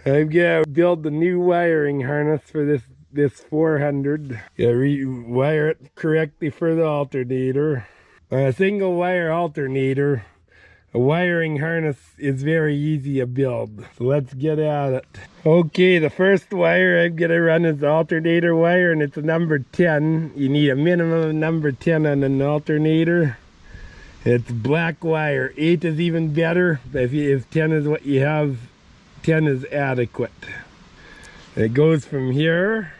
I'm gonna build the new wiring harness for this 400. Yeah, rewire it correctly for the alternator. On a single wire alternator, a wiring harness is very easy to build. So let's get at it. Okay, the first wire I'm gonna run is the alternator wire, and it's a number 10. You need a minimum of number 10 on an alternator. It's black wire. 8 is even better. If 10 is what you have, 10 is adequate. It goes from here,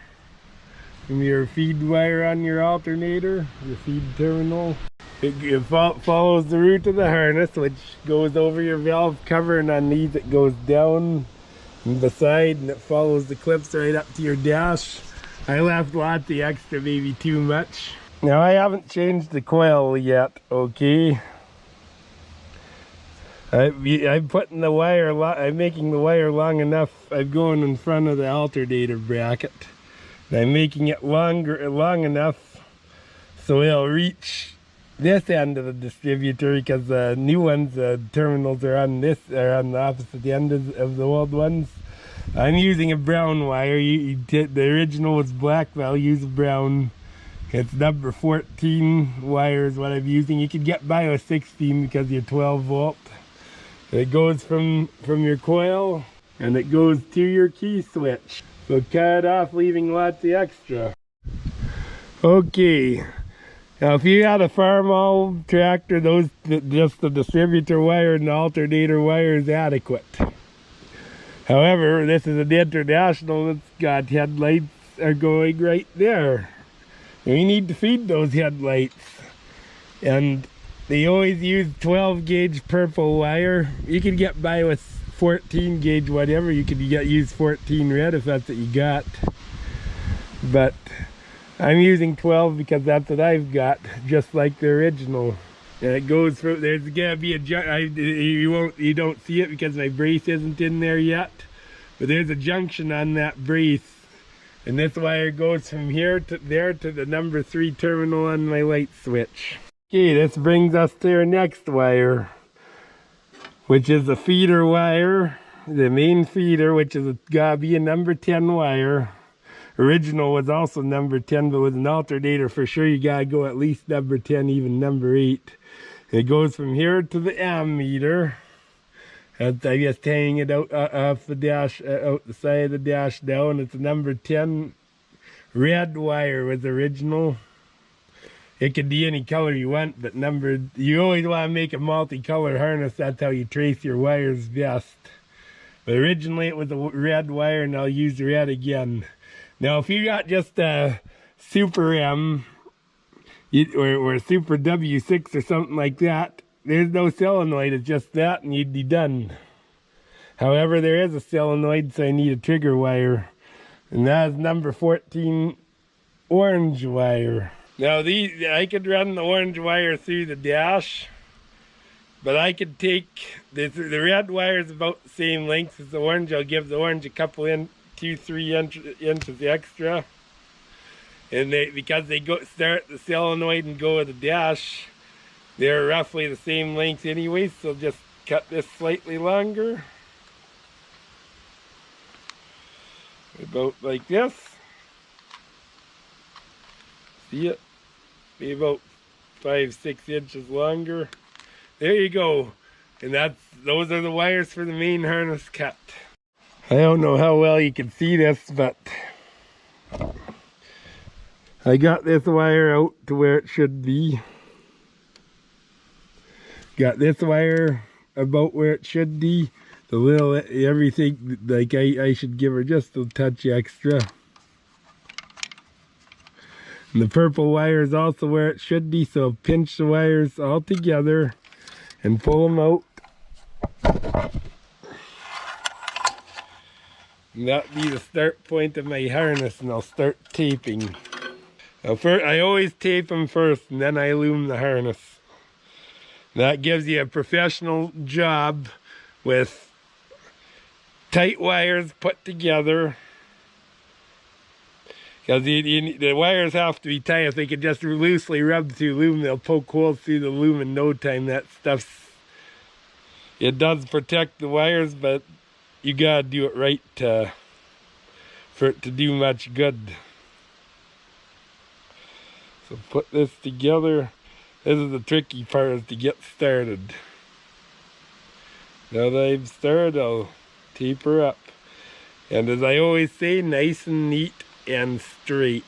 from your feed wire on your alternator, your feed terminal. It follows the route of the harness, which goes over your valve cover, and on these it goes down the side, and it follows the clips right up to your dash. I left lots of extra, maybe too much. Now I haven't changed the coil yet, okay? I'm putting the wire, I'm making the wire long enough. I'm going in front of the alternator bracket. And I'm making it long enough so it'll reach this end of the distributor, because the new ones, the terminals are on the opposite end of the old ones. I'm using a brown wire. The original was black, but I'll use a brown. It's number 14 wire is what I'm using. You could get by with 16 because you're 12 volt. It goes from your coil, and it goes to your key switch. So cut it off, leaving lots of extra. Okay, now if you had a farm tractor, just the distributor wire and the alternator wire is adequate. However, this is an international that's got headlights are going right there. We need to feed those headlights, and they always use 12 gauge purple wire. You can get by with 14 gauge whatever. You could use 14 red if that's what you got, but I'm using 12 because that's what I've got, just like the original. And it goes through. There's gonna be you don't see it because my brace isn't in there yet, but there's a junction on that brace. And this wire goes from here to there to the number 3 terminal on my light switch. Okay, this brings us to our next wire, which is the feeder wire, the main feeder, which is gotta be a number 10 wire. Original was also number 10, but with an alternator for sure you gotta go at least number 10, even number 8. It goes from here to the ammeter. I'm just hanging it out off the dash, out the side of the dash down. It's a number 10 red wire was original. It could be any color you want, but you always want to make a multicolor harness. That's how you trace your wires best. But originally it was a red wire, and I'll use the red again. Now if you got just a Super M or Super W6 or something like that, there's no solenoid, it's just that, and you'd be done. However, there is a solenoid, so I need a trigger wire, and that is number 14 orange wire. Now I could run the orange wire through the dash, but I could take the red wire is about the same length as the orange. I'll give the orange a couple 2-3 inches extra, and because they start the solenoid and go with the dash, they're roughly the same length anyway, so just cut this slightly longer. About like this. See it? Be about 5-6 inches longer. There you go. And those are the wires for the main harness cut. I don't know how well you can see this, but I got this wire out to where it should be. Got this wire about where it should be. The little everything, like I should give her just a touch extra. And the purple wire is also where it should be, so pinch the wires all together and pull them out. And that'll be the start point of my harness, and I'll start taping. Now I always tape them first, and then I loom the harness. That gives you a professional job with tight wires put together. Because the wires have to be tight. If they could just loosely rub through loom, they'll poke holes through the loom in no time. That stuff's, it does protect the wires, but you gotta do it right for it to do much good. So put this together. This is the tricky part, is to get started. Now that I've started, I'll taper up. And as I always say, nice and neat and straight.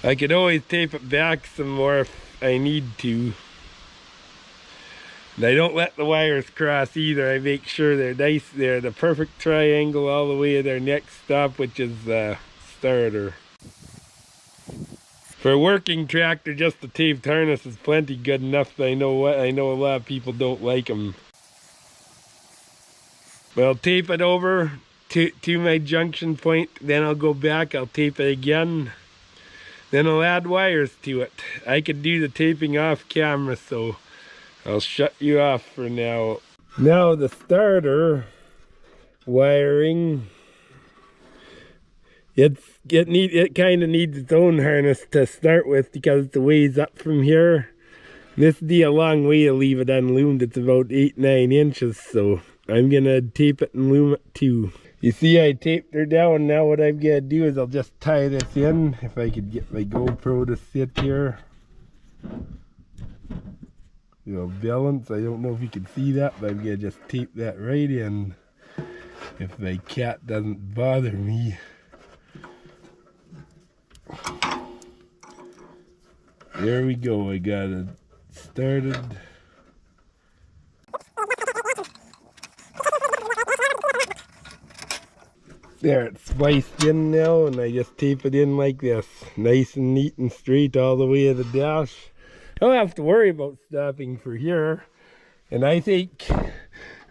I could always tape it back some more if I need to. And I don't let the wires cross either. I make sure they're nice. They're the perfect triangle all the way to their next stop, which is the starter. For a working tractor, just the taped harness is plenty good enough. I know a lot of people don't like them. But I'll tape it over to my junction point, then I'll go back, I'll tape it again, then I'll add wires to it. I could do the taping off camera, so I'll shut you off for now. Now the starter wiring, it kind of needs its own harness to start with because it's a ways up from here. This would be a long way to leave it unloomed. It's about 8-9 inches, so I'm gonna tape it and loom it too. You see, I taped her down. Now what I'm gonna do is I'll just tie this in. If I could get my GoPro to sit here. You know, balance. I don't know if you can see that, but I'm gonna just tape that right in. If my cat doesn't bother me. There we go. I got it started. There, it's spliced in now, and I just tape it in like this. Nice and neat and straight all the way to the dash. I don't have to worry about stopping for here. And I think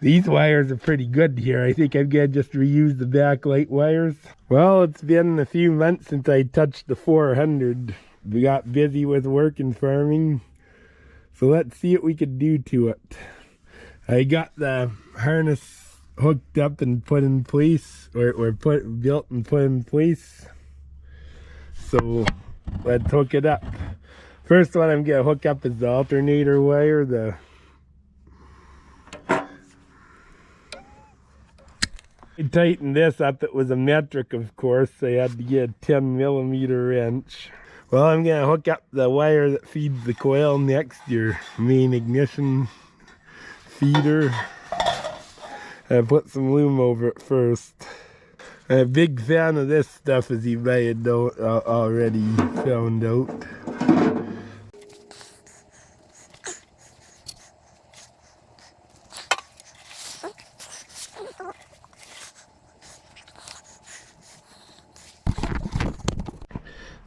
these wires are pretty good here. I think I'm gonna just reuse the backlight wires. Well, it's been a few months since I touched the 400. We got busy with work and farming. So let's see what we could do to it. I got the harness hooked up and put in place, or built and put in place. So let's hook it up. First one I'm gonna hook up is the alternator wire. I tightened this up. It was a metric, of course. I had to get a 10mm wrench. Well, I'm gonna hook up the wire that feeds the coil next, your main ignition feeder. I put some loom over it first. I'm a big fan of this stuff, as you may have already found out.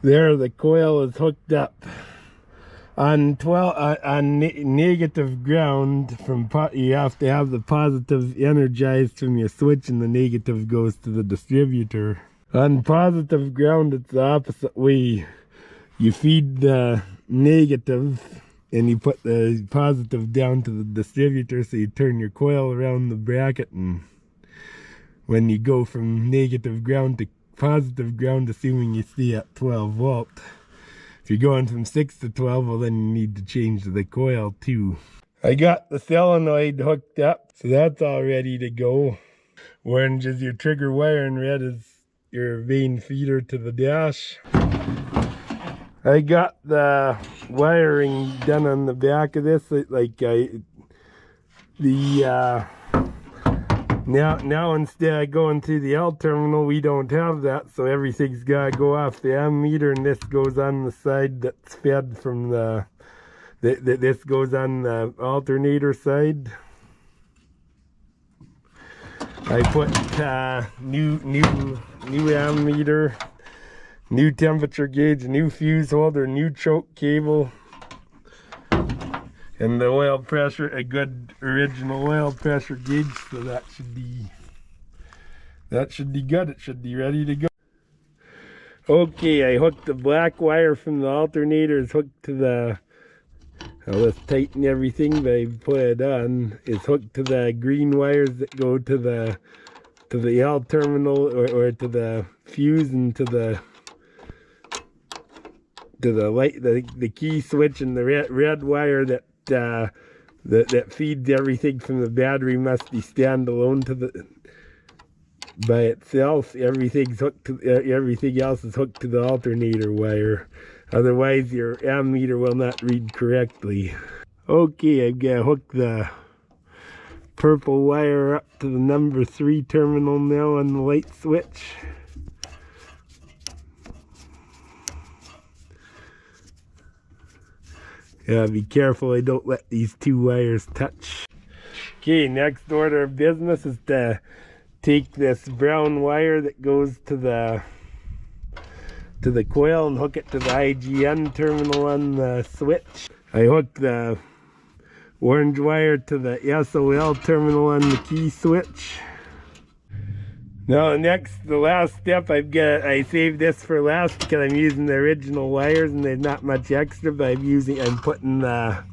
There, the coil is hooked up. On negative ground, you have to have the positive energized from your switch, and the negative goes to the distributor. On positive ground, it's the opposite way. You feed the negative and you put the positive down to the distributor, so you turn your coil around the bracket, and when you go from negative ground to positive ground, assuming you stay at 12 volt. If you're going from 6 to 12, well, then you need to change the coil too. I got the solenoid hooked up, so that's all ready to go. Orange is your trigger wire and red is your main feeder to the dash. I got the wiring done on the back of this, Now instead of going to the L terminal, we don't have that, so everything's got to go off the ammeter, and this goes on the side that's fed from this goes on the alternator side. I put new ammeter, new temperature gauge, new fuse holder, new choke cable, and the oil pressure, a good original oil pressure gauge, so that should be good. It should be ready to go. Okay, I hooked the black wire from the alternator, is hooked to the, let's tighten everything, but I put it on, is hooked to the green wires that go to the L terminal, or to the fuse, and to the light, the key switch, and the red wire that that feeds everything from the battery must be standalone to the by itself. Everything's hooked to everything else is hooked to the alternator wire. Otherwise, your ammeter will not read correctly. Okay, I'm gonna hook the purple wire up to the number 3 terminal now on the light switch. Yeah, be careful I don't let these 2 wires touch. Okay, next order of business is to take this brown wire that goes to the coil and hook it to the IGN terminal on the switch. I hook the orange wire to the SOL terminal on the key switch. Now the last step I saved this for last because I'm using the original wires and there's not much extra, but I'm putting the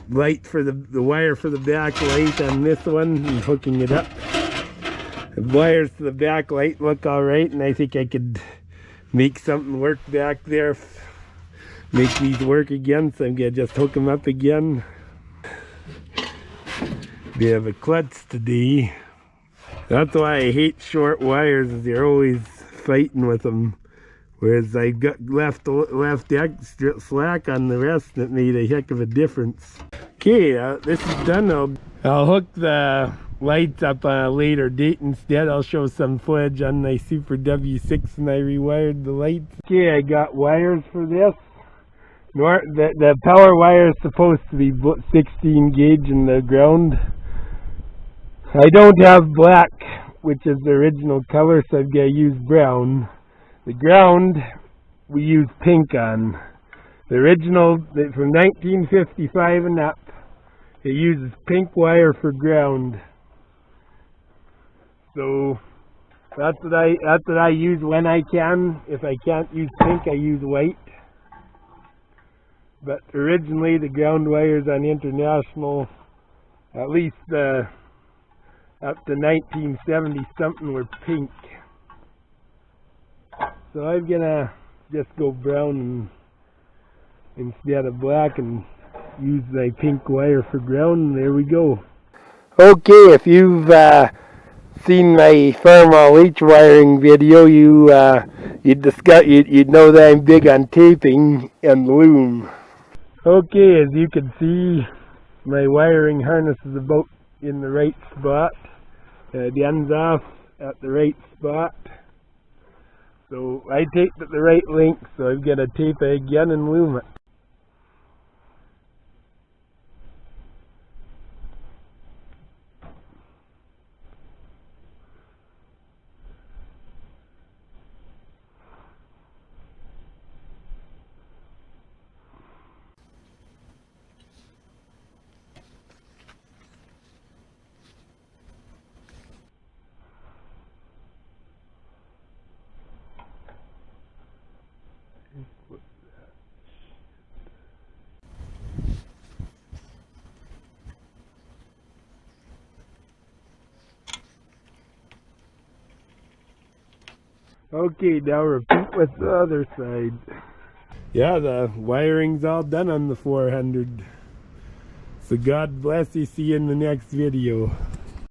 light for the wire for the back light on this one and hooking it up. The wires to the back light look alright, and I think I could make something work back there, make these work again, so I'm gonna just hook them up again. We have a klutz today. That's why I hate short wires, is you're always fighting with them. Whereas I got left extra slack on the rest, and it made a heck of a difference. Okay, this is done. I'll hook the lights up on a later date instead. I'll show some footage on my Super W6 and I rewired the lights. Okay, I got wires for this. The power wire is supposed to be 16 gauge in the ground. I don't have black, which is the original color, so I've got to use brown. The ground we use pink on. The original, from 1955 and up, it uses pink wire for ground. So that's what I use when I can. If I can't use pink, I use white. But originally the ground wires on International, at least up to 1970 something, were pink. So I'm gonna just go brown instead of black and use my pink wire for ground, and there we go. Okay, if you've seen my thermal H wiring video, you'd know that I'm big on taping and loom. Okay, as you can see, my wiring harness is about in the right spot. It ends off at the right spot. So I taped it the right length, so I've got to tape it again and loom it. Okay, now repeat with the other side. Yeah, the wiring's all done on the 400. So God bless you. See you in the next video.